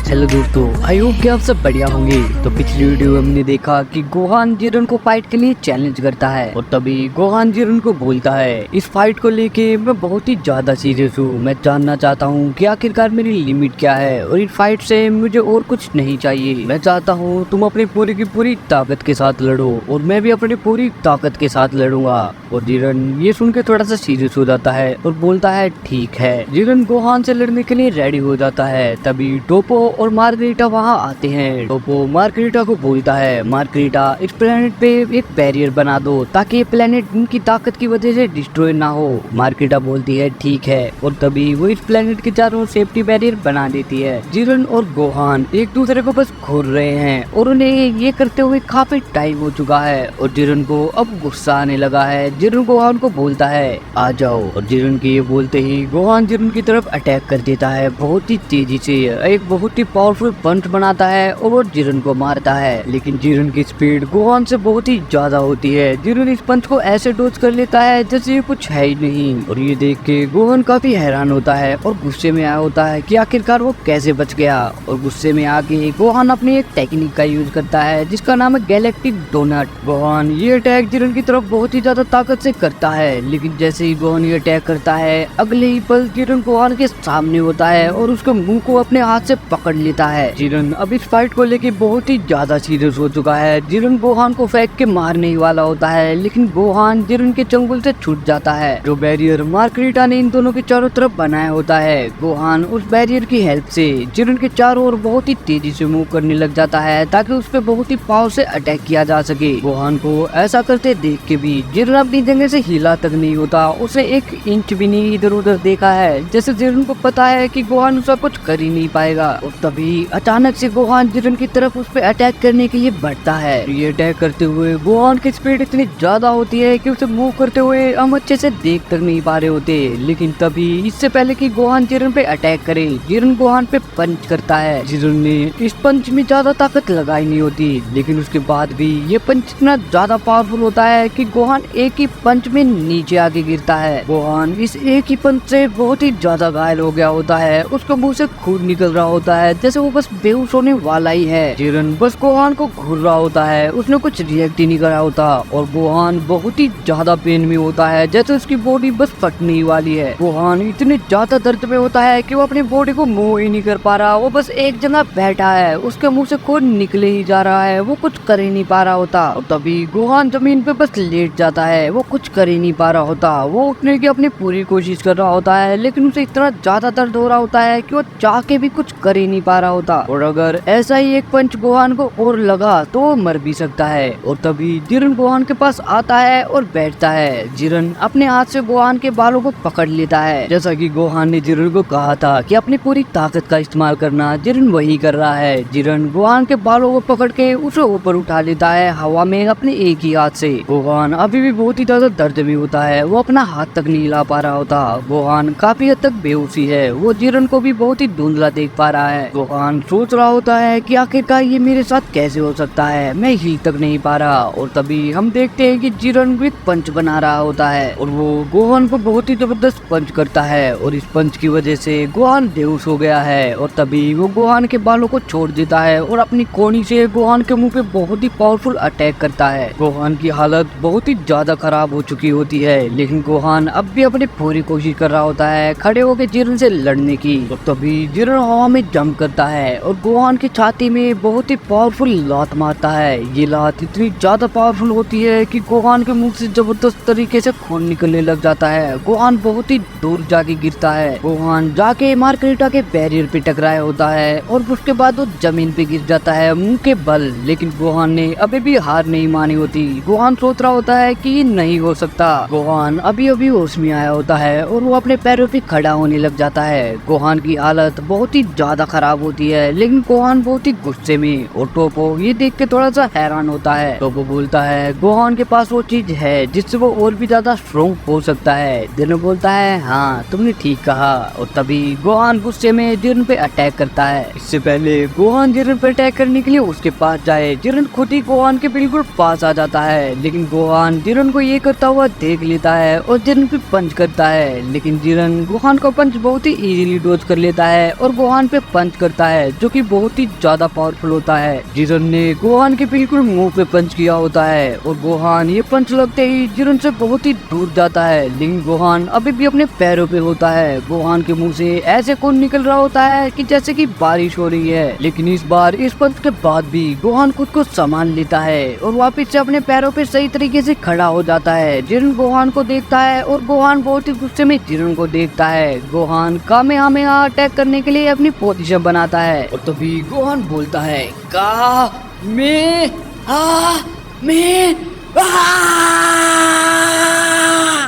Hello दोस्तों, I hope कि आप सब बढ़िया होंगे। तो पिछली वीडियो में हमने देखा कि गोहान जिरन को फाइट के लिए चैलेंज करता है और तभी गोहान जिरन को बोलता है, इस फाइट को लेके मैं बहुत ही ज्यादा सीरियस हूँ। मैं जानना चाहता हूँ कि आखिरकार मेरी लिमिट क्या है और इस फाइट से मुझे और कुछ नहीं चाहिए। मैं चाहता हूँ तुम अपनी पूरी की पूरी ताकत के साथ लड़ो और मैं भी अपनी पूरी ताकत के साथ लड़ूंगा। और जिरन ये सुन के थोड़ा सा सीरियस हो जाता है और बोलता है ठीक है। जिरन गोहान से लड़ने के लिए रेडी हो जाता है। तभी टोपो और मार्गरीटा वहाँ आते हैं। टोपो मार्गरीटा को बोलता है, मार्गरीटा इस प्लेनेट पे एक बैरियर बना दो ताकि ये प्लेनेट उनकी ताकत की वजह से डिस्ट्रॉय ना हो। मार्गरीटा बोलती है ठीक है और तभी वो इस प्लेनेट के चारों सेफ्टी बैरियर बना देती है। जिरन और गोहान एक दूसरे को बस घूर रहे हैं और उन्हें ये करते हुए काफी टाइम हो चुका है और जिरन को अब गुस्सा आने लगा है। जिरन गोहान को बोलता है आ जाओ और जिरन के ये बोलते ही गोहान जिरन की तरफ अटैक कर देता है। बहुत ही तेजी से एक बहुत ही पावरफुल पंच बनाता है और वो जिरन को मारता है, लेकिन जिरन की स्पीड गोहान से बहुत ही ज्यादा होती है। जिरन इस पंच को ऐसे डोज कर लेता है जैसे ये कुछ है ही नहीं और ये देख के गोहान काफी हैरान होता है और गुस्से में आया होता है कि आखिरकार वो कैसे बच गया। और गुस्से में आके गोहान अपनी एक टेक्निक का यूज करता है जिसका नाम है गैलेक्टिक डोनट। गोहान ये अटैक जिरन की तरफ बहुत ही ज्यादा ताकत से करता है, लेकिन जैसे ही गोहान ये अटैक करता है अगले ही पल जिरन गोहान के सामने होता है और उसके मुंह को अपने हाथ से पकड़ लेता है। जिरन अब इस फाइट को लेके बहुत ही ज्यादा सीरियस हो चुका है। जिरन गोहान को फेंक के मारने ही वाला होता है, लेकिन गोहान जिरन के चंगुल से छूट जाता है। जो बैरियर मार्गरीटा ने इन दोनों के चारों तरफ बनाया होता है, गोहान उस बैरियर की हेल्प से जिरन के चारों ओर बहुत ही तेजी से मूव करने लग जाता है ताकि उस पर बहुत ही पावर से अटैक किया जा सके। गोहान को ऐसा करते देख के भी जिरन अपनी जगह से हिला तक नहीं होता। उसने एक इंच भी नहीं इधर उधर देखा है, जैसे जिरन को पता है कि गोहान उसका कुछ कर ही नहीं पाएगा। और तभी अचानक से गोहान जिरन की तरफ उस पर अटैक करने के लिए बढ़ता है। ये अटैक करते हुए गोहान की स्पीड इतनी ज्यादा होती है कि उसे मूव करते हुए हम अच्छे से देख तक नहीं पा रहे होते। लेकिन तभी इससे पहले कि गोहान जिरन पे अटैक करे, जिरन गोहान पे पंच करता है। जिरन ने इस पंच में ज्यादा ताकत लगाई नहीं होती, लेकिन उसके बाद भी ये पंच इतना ज्यादा पावरफुल होता है कि गोहान एक ही पंच में नीचे आके गिरता है। गोहान इस एक ही पंच से बहुत ही ज्यादा घायल हो गया होता है। उसके मुंह से खून निकल रहा होता है जैसे वो बस बेहोश होने वाला ही है। जिरन बस गोहान को घूर रहा होता है, उसने कुछ रिएक्ट ही नहीं करा होता और गोहान बहुत ही ज्यादा पेन में होता है जैसे उसकी बॉडी बस फटने ही वाली है। गोहान इतने ज्यादा दर्द में होता है कि वो अपनी बॉडी को मूव ही नहीं कर पा रहा। वो बस एक जगह बैठा है, उसके मुंह से खून निकले ही जा रहा है, वो कुछ कर ही नहीं पा रहा होता। और तभी गोहान जमीन पे बस लेट जाता है, वो कुछ कर ही नहीं पा रहा होता। वो उठने की अपनी पूरी कोशिश कर रहा होता है, लेकिन उसे इतना ज्यादा दर्द हो रहा होता है कि वो चाह के भी कुछ कर ही नहीं पा रहा होता। और अगर ऐसा ही एक पंच गोहान को और लगा तो वो मर भी सकता है। और तभी जिरन गोहान के पास आता है और बैठता है। जिरन अपने हाथ से गोहान के बालों को पकड़ लेता है। जैसा कि गोहान ने जिरन को कहा था कि अपनी पूरी ताकत का इस्तेमाल करना, जिरन वही कर रहा है। जिरन गोहान के बालों को पकड़ के उसे ऊपर उठा लेता है हवा में अपने एक ही हाथ से। गोहान अभी भी बहुत ही ज्यादा दर्द में होता है, वो अपना हाथ तक नहीं हिला पा रहा होता। गोहान काफी हद तक बेहोशी है, वो जिरन को भी बहुत ही धुंधला देख पा रहा है। गोहान सोच रहा होता है कि आखिरकार ये मेरे साथ कैसे हो सकता है, मैं हिल तक नहीं पा रहा। और तभी हम देखते हैं कि जिरन एक पंच बना रहा होता है और वो गोहान को बहुत ही जबरदस्त पंच करता है और इस पंच की वजह से गोहान बेहोश हो गया है। और तभी वो गोहान के बालों को छोड़ देता है और अपनी कोनी से गोहान के मुंह पे बहुत ही पावरफुल अटैक करता है। गोहान की हालत बहुत ही ज्यादा खराब हो चुकी होती है, लेकिन गोहान अब भी अपनी पूरी कोशिश कर रहा होता है खड़े होकर जिरन से लड़ने की। तो तभी जिरन हवा में जंप करता है और गोहान की छाती में बहुत ही पावरफुल लात मारता है। ये लात इतनी ज्यादा पावरफुल होती है कि गोहान के मुंह से जबरदस्त तरीके से खून निकलने लग जाता है। गोहान बहुत ही दूर जाके गिरता है। गोहान जाके मार्गरीटा के बैरियर पे टकराया होता है और उसके बाद वो जमीन पे गिर जाता है मुंह के बल। लेकिन गोहान ने अभी भी हार नहीं मानी होती। गोहान सोच रहा होता है कि ये नहीं हो सकता। गोहान अभी अभी होश में आया होता है और वो अपने पैरों पे खड़ा होने लग जाता है। गोहान की हालत बहुत ही ज्यादा खराब होती है, लेकिन गोहान बहुत ही गुस्से में। और टोपो ये देख के थोड़ा सा हैरान होता है। टोपो बोलता है गोहान के पास वो चीज है जिससे वो और भी ज्यादा स्ट्रॉन्ग हो सकता है। जिरन बोलता है हाँ तुमने ठीक कहा। और तभी गोहान गुस्से में जिरन पे अटैक करता है। इससे पहले गोहान जिरन पे अटैक करने के लिए उसके पास जाए, जिरन खुद ही गोहान के बिल्कुल पास आ जाता है। लेकिन गोहान जिरन को ये करता हुआ देख लेता है और जिरन पे पंच करता है। लेकिन जिरन गोहान का पंच बहुत ही इजीली डॉज कर लेता है और गोहान पे पंच पंच करता है जो कि बहुत ही ज्यादा पावरफुल होता है। जिरन ने गोहान के बिल्कुल मुंह पे पंच किया होता है और गोहान ये पंच लगते ही जिरन से बहुत ही दूर जाता है, लेकिन गोहान अभी भी अपने पैरों पे होता है। गोहान के मुंह से ऐसे खून निकल रहा होता है कि जैसे कि बारिश हो रही है, लेकिन इस बार इस पंच के बाद भी गोहान खुद को संभाल लेता है और वापस से अपने पैरों पे सही तरीके से खड़ा हो जाता है। जिरन गोहान को देखता है और गोहान बहुत ही गुस्से में जिरन को देखता है। गोहान कामेहामेहा अटैक करने के लिए अपनी पोजीशन बनाता है और तभी गोहान बोलता है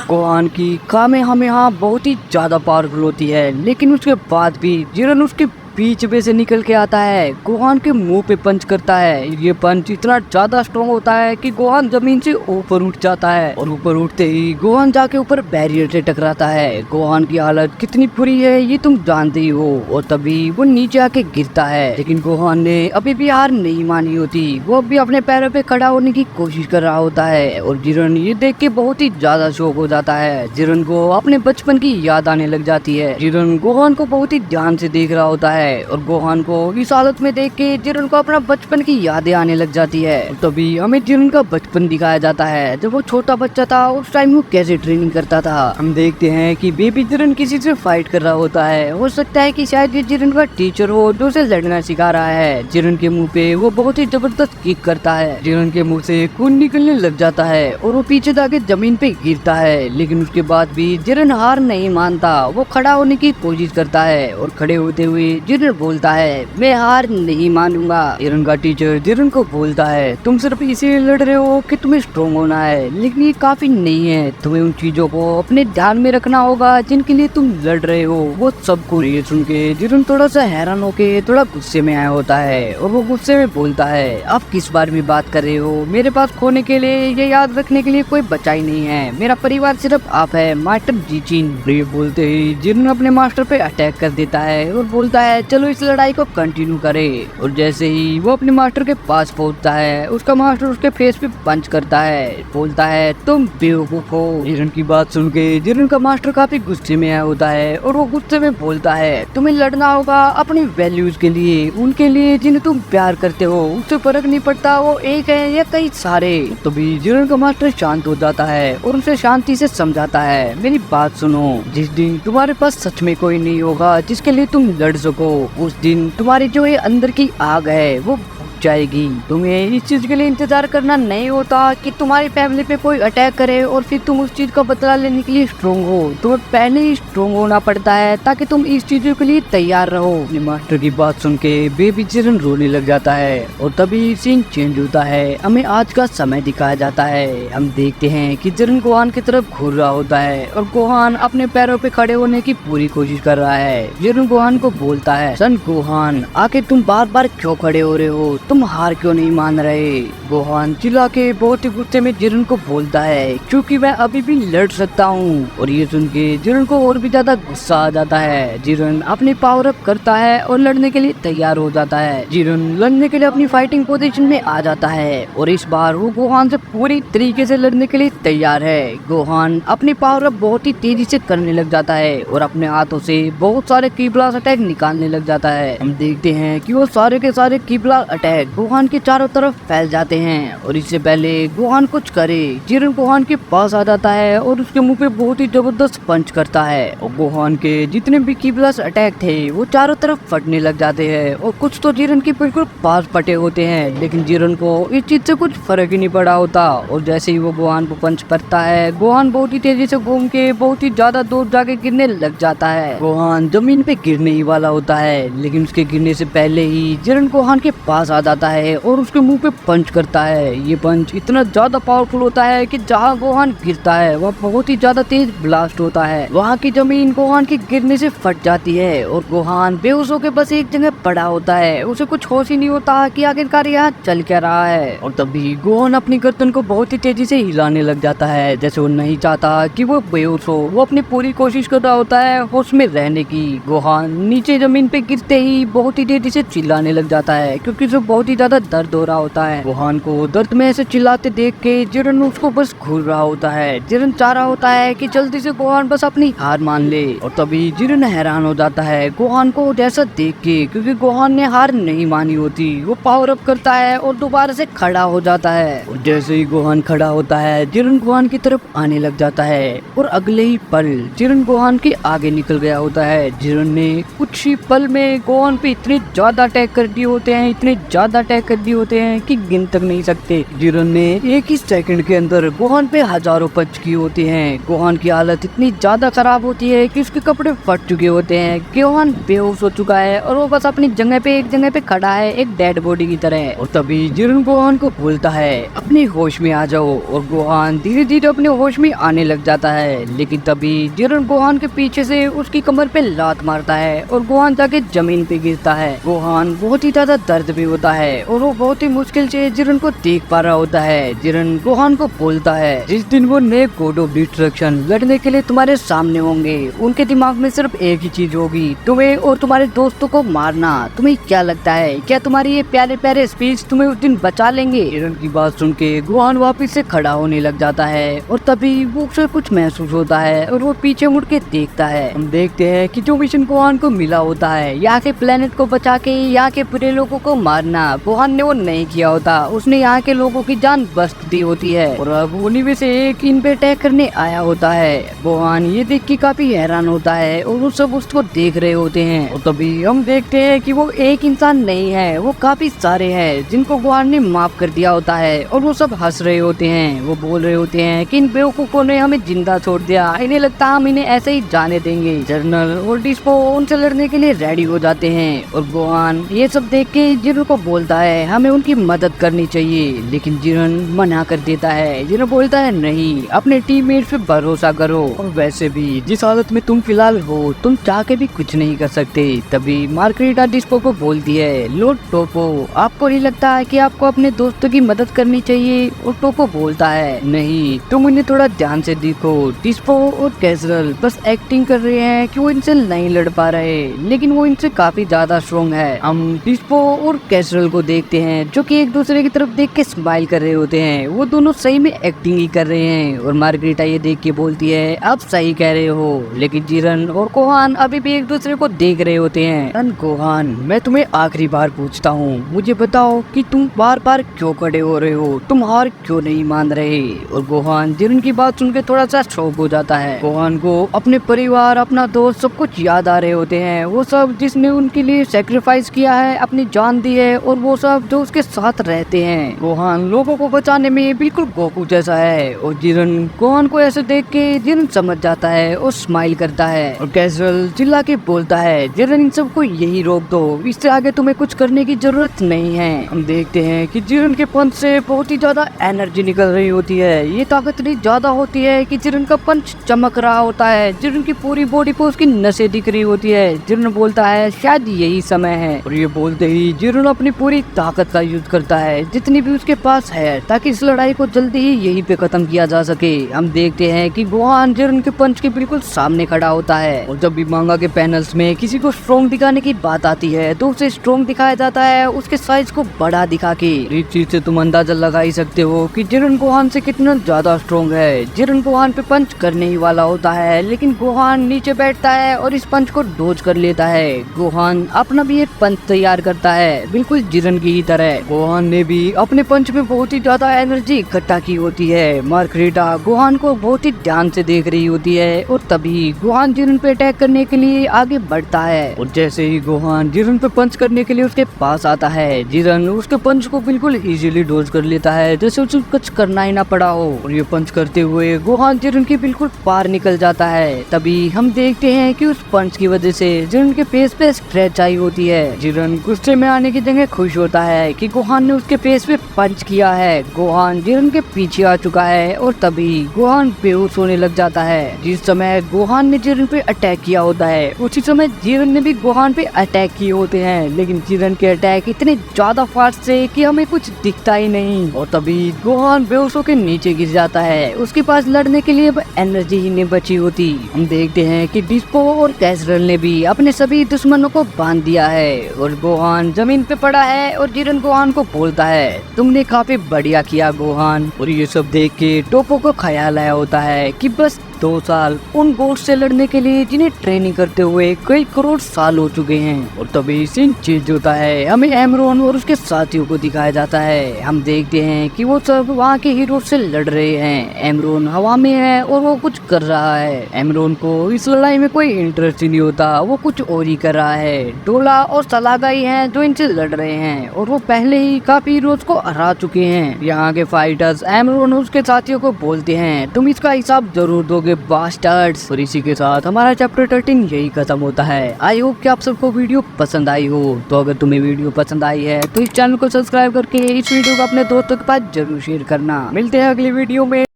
गोहान की कामेहामेहा बहुत ही ज्यादा पावरफुल होती है, लेकिन उसके बाद भी जिरन उसके बीच में से निकल के आता है। गोहान के मुंह पे पंच करता है। ये पंच इतना ज्यादा स्ट्रॉन्ग होता है कि गोहान जमीन से ऊपर उठ जाता है और ऊपर उठते ही गोहान जाके ऊपर बैरियर से टकराता है। गोहान की हालत कितनी बुरी है ये तुम जानते ही हो और तभी वो नीचे आके गिरता है, लेकिन गोहान ने अभी भी हार नहीं मानी होती। वो अभी अपने पैरों पे खड़ा होने की कोशिश कर रहा होता है और जिरन ये देख के बहुत ही ज्यादा शौक हो जाता है। जिरन को अपने बचपन की याद आने लग जाती है। जिरन गोहान को बहुत ही ध्यान से देख रहा होता है और गोहान को इस हालत में देख के जिरन को अपना बचपन की यादें आने लग जाती है। तभी हमें जिरन का बचपन दिखाया जाता है। जब वो छोटा बच्चा था उस टाइम वो कैसे ट्रेनिंग करता था। हम देखते हैं कि बेबी जिरन किसी से फाइट कर रहा होता है। हो सकता है कि शायद ये जिरन का टीचर हो जो उसे लड़ना सिखा रहा है। जिरन के मुंह पे वो बहुत ही जबरदस्त किक करता है। जिरन के मुंह से खून निकलने लग जाता है और वो पीछे जाके जमीन पे गिरता है, लेकिन उसके बाद भी जिरन हार नहीं मानता। वो खड़ा होने की कोशिश करता है और खड़े होते हुए जिरन बोलता है मैं हार नहीं मानूंगा। जिरन का टीचर जिरन को बोलता है तुम सिर्फ इसीलिए लड़ रहे हो कि तुम्हें स्ट्रॉन्ग होना है, लेकिन ये काफी नहीं है। तुम्हें उन चीजों को अपने ध्यान में रखना होगा जिनके लिए तुम लड़ रहे हो। वो सबको ये सुन के जिरन थोड़ा सा हैरान होके थोड़ा गुस्से में आया होता है और वो गुस्से में बोलता है आप किस बारे में बात कर रहे हो? मेरे पास खोने के लिए ये याद रखने के लिए कोई बचा ही नहीं है। मेरा परिवार सिर्फ आप है, मास्टर जीचिन। ये बोलते ही जिरन अपने मास्टर पे अटैक कर देता है और बोलता है चलो इस लड़ाई को कंटिन्यू करे। और जैसे ही वो अपने मास्टर के पास पहुंचता है उसका मास्टर उसके फेस पे पंच करता है, बोलता है तुम बेवकूफ हो। जिरन की बात सुन के जिरन का मास्टर काफी गुस्से में आया होता है और वो गुस्से में बोलता है तुम्हें लड़ना होगा अपनी वैल्यूज के लिए, उनके लिए जिन्हें तुम प्यार करते हो। उससे फर्क नहीं पड़ता वो एक है या कई सारे। तभी जिरन का मास्टर शांत हो जाता है और उसे शांति से समझाता है मेरी बात सुनो, जिस दिन तुम्हारे पास सच में कोई नहीं होगा जिसके लिए तुम लड़ सको, उस दिन तुम्हारी जो ये अंदर की आग है वो जाएगी। तुम्हें इस चीज के लिए इंतजार करना नहीं होता कि तुम्हारी फैमिली पे कोई अटैक करे और फिर तुम उस चीज का बदला लेने के लिए स्ट्रोंग हो। तुम्हें पहले ही स्ट्रोंग होना पड़ता है ताकि तुम इस चीजों के लिए तैयार रहो। मास्टर की बात सुन के बेबी जिरन रोने लग जाता है और तभी सीन चेंज होता है। हमें आज का समय दिखाया जाता है। हम देखते हैं कि जिरन गोहान की तरफ घूर रहा होता है और गोहान अपने पैरों पे खड़े होने की पूरी कोशिश कर रहा है। जिरन गोहान को बोलता है सन गोहान आखिर तुम बार बार क्यों खड़े हो रहे हो, तुम हार क्यों नहीं मान रहे? गोहान चिल्ला के बहुत ही गुस्से में जिरन को बोलता है क्योंकि मैं अभी भी लड़ सकता हूँ। और ये सुन के जिरन को और भी ज्यादा गुस्सा आ जाता है। जिरन अपनी पावर अप करता है और लड़ने के लिए तैयार हो जाता है। जिरन लड़ने के लिए अपनी फाइटिंग पोजीशन में आ जाता है और इस बार वो गोहान से पूरी तरीके से लड़ने के लिए तैयार है। गोहान अपनी पावर अप बहुत ही तेजी से करने लग जाता है और अपने हाथों से बहुत सारे की ब्लास्ट अटैक निकालने लग जाता है। हम देखते हैं कि वो सारे के सारे की ब्लास्ट अटैक गोहान के चारों तरफ फैल जाते हैं और इससे पहले गोहान कुछ करे जिरन गोहान के पास आ जाता है और उसके मुंह पे बहुत ही जबरदस्त पंच करता है और गोहान के जितने भी की ब्लास्ट अटैक थे वो चारों तरफ फटने लग जाते हैं और कुछ तो जिरन के बिल्कुल पास फटे होते हैं, लेकिन जिरन को इस चीज से कुछ फर्क ही नहीं पड़ा होता। और जैसे ही वो गोहान को पंच करता है गोहान बहुत ही तेजी से घूम के बहुत ही ज्यादा दूर जाके गिरने लग जाता है। गोहान जमीन पे गिरने ही वाला होता है, लेकिन उसके गिरने से पहले ही जिरन गोहान के पास आ जाता है और उसके मुंह पे पंच करता है। ये पंच इतना ज्यादा पावरफुल होता है कि जहाँ गोहान गिरता है वह बहुत ही ज्यादा तेज ब्लास्ट होता है। वहाँ की जमीन गोहान के गिरने से फट जाती है और गोहान बेहोश होकर बस एक जगह पड़ा होता है। उसे कुछ होश ही नहीं होता कि आखिरकार यहाँ चल क्या रहा है। और तभी गोहान अपनी गर्दन को बहुत ही तेजी से हिलाने लग जाता है जैसे वो नहीं चाहता कि वो बेहोश हो। वो अपनी पूरी कोशिश कर रहा होता है होश में रहने की। गोहान नीचे जमीन पे गिरते ही बहुत ही तेजी से चिल्लाने लग जाता है क्योंकि उसे बहुत ही ज्यादा दर्द हो रहा होता है। गोहान को दर्द में ऐसे चिल्लाते देख के जिरन उसको बस घूर रहा होता है। जिरन चाह रहा होता है कि जल्दी से गोहान बस अपनी हार मान ले, और तभी जिरन हैरान हो जाता है गोहान को जैसा देख के, क्योंकि गोहान ने हार नहीं मानी होती। वो पावर अप करता है और दोबारा से खड़ा हो जाता है, और जैसे ही गोहान खड़ा होता है जिरन गोहान की तरफ आने लग जाता है, और अगले ही पल जिरन गोहान के आगे निकल गया होता है। जिरन ने कुछ ही पल में गोहान पे इतने ज्यादा अटैक कर दिए होते हैं, इतने ज्यादा अटैक कर दिए होते हैं कि गिन तक नहीं सकते। जिरन ने एक ही सेकंड के अंदर गोहान पे हजारों पंच किए होते हैं। गोहान की हालत इतनी ज्यादा खराब होती है कि उसके कपड़े फट चुके होते हैं। गोहान बेहोश हो चुका है और वो बस अपनी जगह पे एक जगह पे खड़ा है, एक डेड बॉडी की तरह। और तभी जिरन गोहान को बोलता है अपने होश में आ जाओ, और गोहान धीरे धीरे अपने होश में आने लग जाता है। लेकिन तभी जिरन गोहान के पीछे से उसकी कमर पे लात मारता है और गोहान जाके जमीन पे गिरता है। गोहान बहुत ही ज्यादा दर्द में होता है और वो बहुत ही मुश्किल से जिरन को देख पा रहा होता है। जिरन गोहान को बोलता है जिस दिन वो नए गॉड ऑफ डिस्ट्रक्शन लड़ने के लिए तुम्हारे सामने होंगे, उनके दिमाग में सिर्फ एक ही चीज होगी, तुम्हें और तुम्हारे दोस्तों को मारना। तुम्हें क्या लगता है, क्या तुम्हारी ये प्यारे प्यारे स्पीच तुम्हें उस दिन बचा लेंगे? जिरन की बात सुन के गोहान वापिस से खड़ा होने लग जाता है, और तभी वो उसे कुछ महसूस होता है और वो पीछे मुड़ के देखता है। हम देखते हैं कि जो मिशन गोहान को मिला होता है, यहाँ के प्लेनेट को बचा के यहाँ के बुरे लोगों को मारना, गोहान ने वो नहीं किया होता। उसने यहाँ के लोगों की जान बख्श दी होती है, और अब उन्हीं में से एक इन पे अटैक करने आया होता है। गोहान ये देख के काफी हैरान होता है और वो सब उसको देख रहे होते हैं, और तभी हम देखते हैं कि वो एक इंसान नहीं है, वो काफी सारे हैं जिनको गोहान ने माफ कर दिया होता है, और वो सब हंस रहे होते हैं। वो बोल रहे होते हैं कि इन बेवकूफों ने हमें जिंदा छोड़ दिया, इन्हें लगता हम इन्हें ऐसे ही जाने देंगे। जर्नल और डिस्पो उनसे लड़ने के लिए रेडी हो जाते हैं, और गोहान ये सब देख के जिरन को बोलता है हमें उनकी मदद करनी चाहिए, लेकिन जिरन मना कर देता है। जिरन बोलता है नहीं, अपने टीममेट पे भरोसा करो, और वैसे भी जिस हालत में तुम फिलहाल हो, तुम चाह के भी कुछ नहीं कर सकते। तभी मार्गरेटा डिस्पो को बोलती है लॉर्ड टोपो, आपको नहीं लगता है कि आपको अपने दोस्तों की मदद करनी चाहिए? और टोपो बोलता है नहीं, तुम उन्हें थोड़ा ध्यान से देखो, डिस्पो और कैजरल बस एक्टिंग कर रहे हैं कि वो इनसे नहीं लड़ पा रहे, लेकिन वो इनसे काफी ज्यादा स्ट्रॉन्ग है। हम डिस्पो और कैजरल को देखते हैं जो कि एक दूसरे की तरफ देख के स्माइल कर रहे होते हैं। वो दोनों सही में एक्टिंग ही कर रहे हैं, और मार्गरेटा ये देख के बोलती है आप सही कह रहे हो, लेकिन जिरन और गोहान अभी भी एक दूसरे को देख रहे होते हैं। गोहान, मैं तुम्हें आखिरी बार पूछता हूँ, मुझे बताओ कि तुम बार बार क्यों खड़े हो रहे हो, तुम हार क्यों नहीं मान रहे? और गोहान जिरन की बात सुन के थोड़ा सा शॉक हो जाता है। गोहान को अपने परिवार, अपना दोस्त सब कुछ याद आ रहे होते हैं, वो सब जिसने उनके लिए सेक्रीफाइस किया है, अपनी जान दी है, और वो सब जो उसके साथ रहते हैं। गोहान लोगों को बचाने में बिल्कुल गोकू जैसा है, और जिरन गोहान को ऐसे देख के जिरन समझ जाता है और स्माइल करता है, और कैजुअल चिल्ला के बोलता है जिरन इन सबको यही रोक दो, इससे आगे तुम्हें कुछ करने की जरूरत नहीं है। हम देखते हैं कि जिरन के पंच से बहुत ही ज्यादा एनर्जी निकल रही होती है। ये ताकत इतनी ज्यादा होती है कि जिरन का पंच चमक रहा होता है, जिरन की पूरी बॉडी पे उसकी नसें दिख रही होती है। जिरन बोलता है शायद यही समय है, और ये बोलते ही जिरन अपनी पूरी ताकत का यूज करता है जितनी भी उसके पास है, ताकि इस लड़ाई को जल्दी ही यहीं पे खत्म किया जा सके। हम देखते हैं कि गोहान जिरन के पंच के बिल्कुल सामने खड़ा होता है, और जब भी मांगा के पैनल्स में किसी को स्ट्रॉन्ग दिखाने की बात आती है तो उसे स्ट्रॉन्ग दिखाया जाता है उसके साइज को बड़ा दिखा के। इस चीज से तुम अंदाजा लगा ही सकते हो कि जिरन गोहान से कितना ज्यादा स्ट्रॉन्ग है। जिरन गोहान पे पंच करने ही वाला होता है, लेकिन गोहान नीचे बैठता है और इस पंच को डोज कर लेता है। गोहान अपना भी एक पंच तैयार करता है बिल्कुल जिरन की ही तरह। गोहान ने भी अपने पंच में बहुत ही ज्यादा एनर्जी इकट्ठा की होती है। मार्गरेटा गोहान को बहुत ही ध्यान से देख रही होती है, और तभी गोहान जिरन पे अटैक करने के लिए आगे बढ़ता है, और जैसे ही गोहान जिरन पे पंच करने के लिए उसके पास आता है, जिरन उसके पंच को बिल्कुल इजीली डोज कर लेता है, जैसे उसे कुछ करना ही ना पड़ा हो। और ये पंच करते हुए गोहान जिरन की बिल्कुल पार निकल जाता है। तभी हम देखते हैं कि उस पंच की वजह से जिरन के फेस पे स्क्रैच आई होती है। जिरन गुस्से में आने की जगह खुश होता है कि गोहान ने उसके फेस पे पंच किया है। गोहान जिरन के पीछे आ चुका है, और तभी गोहान बेहोश होने लग जाता है। जिस समय गोहान ने जिरन पे अटैक किया होता है, उसी समय जिरन ने भी गोहान पे अटैक किए होते हैं, लेकिन जिरन के अटैक इतने ज्यादा फास्ट से कि हमें कुछ दिखता ही नहीं। और तभी गोहान बेहोश होकर नीचे गिर जाता है, उसके पास लड़ने के लिए एनर्जी ही नहीं बची होती। हम देखते हैं कि डिस्पो और कैजरल ने भी अपने सभी दुश्मनों को बांध दिया है, और गोहान जमीन पे पड़ा है और जिरन गोहान को बोलता है तुमने काफी बढ़िया किया गोहान। और ये सब देख के टोपो को ख्याल आया होता है कि बस 2 साल उन गोट्स से लड़ने के लिए जिन्हें ट्रेनिंग करते हुए कई करोड़ साल हो चुके हैं। और तभी सीन चेंज होता है, हमें एमरॉन और उसके साथियों को दिखाया जाता है। हम देखते हैं कि वो सब वहाँ के हीरो से लड़ रहे हैं। एमरॉन हवा में है और वो कुछ कर रहा है। एमरॉन को इस लड़ाई में कोई इंटरेस्ट ही नहीं होता, वो कुछ और ही कर रहा है। डोला और सलागा ही हैं जो इनसे लड़ रहे हैं और वो पहले ही काफी हीरोज को हरा चुके हैं। यहाँ के फाइटर्स एमरॉन और उसके साथियों को बोलते हैं तुम इसका हिसाब जरूर दोगे बास्टर्ड्स। और इसी के साथ हमारा चैप्टर 13 यही खत्म होता है। आई होप कि आप सबको वीडियो पसंद आई हो। तो अगर तुम्हें वीडियो पसंद आई है तो इस चैनल को सब्सक्राइब करके इस वीडियो को अपने दोस्तों के पास जरूर शेयर करना। मिलते हैं अगली वीडियो में।